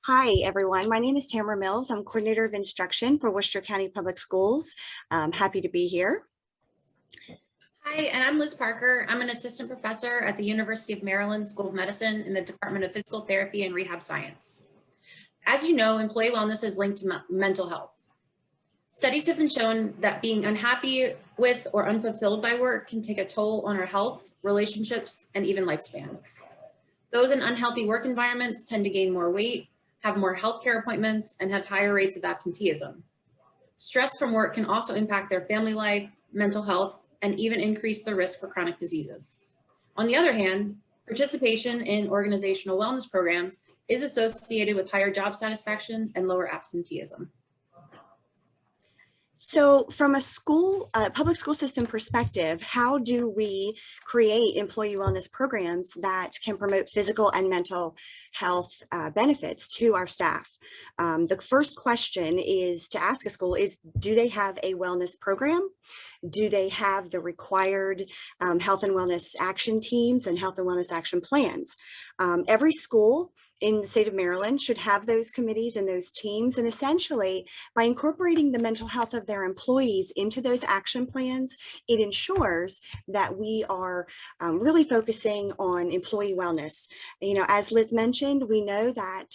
Hi, everyone. My name is Tamara Mills. I'm Coordinator of Instruction for Worcester County Public Schools. I'm happy to be here. Hi, and I'm Liz Parker. I'm an assistant professor at the University of Maryland School of Medicine in the Department of Physical Therapy and Rehab Science. As you know, employee wellness is linked to mental health. Studies have been shown that being unhappy with or unfulfilled by work can take a toll on our health, relationships, and even lifespan. Those in unhealthy work environments tend to gain more weight, have more healthcare appointments, and have higher rates of absenteeism. Stress from work can also impact their family life, mental health, and even increase the risk for chronic diseases. On the other hand, participation in organizational wellness programs is associated with higher job satisfaction and lower absenteeism. So from a public school system perspective, how do we create employee wellness programs that can promote physical and mental health benefits to our staff? The first question is to ask a school is, do they have a wellness program? Do they have the required health and wellness action teams and health and wellness action plans? Every school in the state of Maryland should have those committees and those teams, and essentially by incorporating the mental health of their employees into those action plans, it ensures that we are really focusing on employee wellness. You know, as Liz mentioned, we know that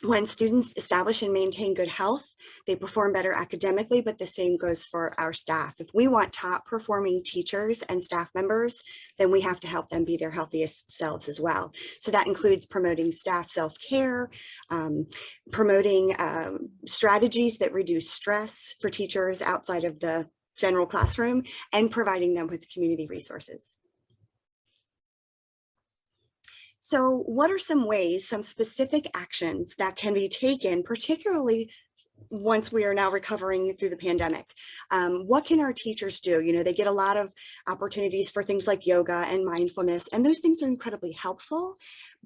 when students establish and maintain good health, they perform better academically, but the same goes for our staff. If we want top performing teachers and staff members, then we have to help them be their healthiest selves as well. So that includes promoting staff self-care, promoting strategies that reduce stress for teachers outside of the general classroom, and providing them with community resources. So what are some ways, some specific actions that can be taken, particularly once we are now recovering through the pandemic? What can our teachers do? You know, they get a lot of opportunities for things like yoga and mindfulness, and those things are incredibly helpful,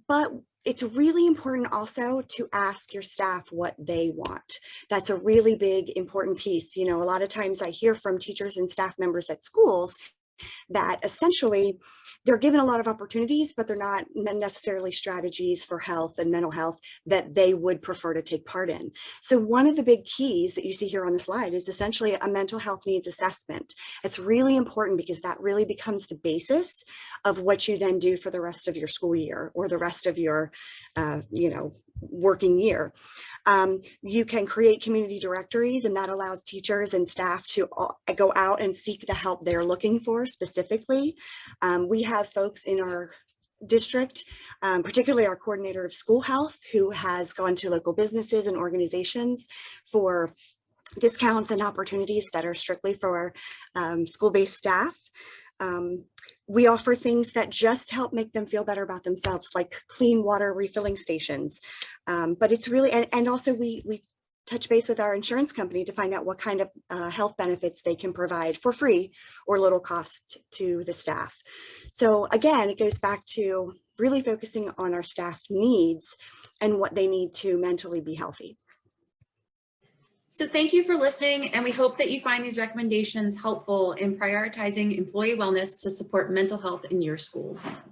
but it's really important also to ask your staff what they want. That's a really big, important piece. You know, a lot of times I hear from teachers and staff members at schools that essentially they're given a lot of opportunities, but they're not necessarily strategies for health and mental health that they would prefer to take part in. So one of the big keys that you see here on the slide is essentially a mental health needs assessment. It's really important because that really becomes the basis of what you then do for the rest of your school year or the rest of your, working year. You can create community directories, and that allows teachers and staff to go out and seek the help they're looking for specifically. We have folks in our district, particularly our coordinator of school health, who has gone to local businesses and organizations for discounts and opportunities that are strictly for school-based staff. We offer things that just help make them feel better about themselves, like clean water refilling stations. But it's really, and also we touch base with our insurance company to find out what kind of health benefits they can provide for free or little cost to the staff. So again, it goes back to really focusing on our staff needs and what they need to mentally be healthy. So thank you for listening, and we hope that you find these recommendations helpful in prioritizing employee wellness to support mental health in your schools.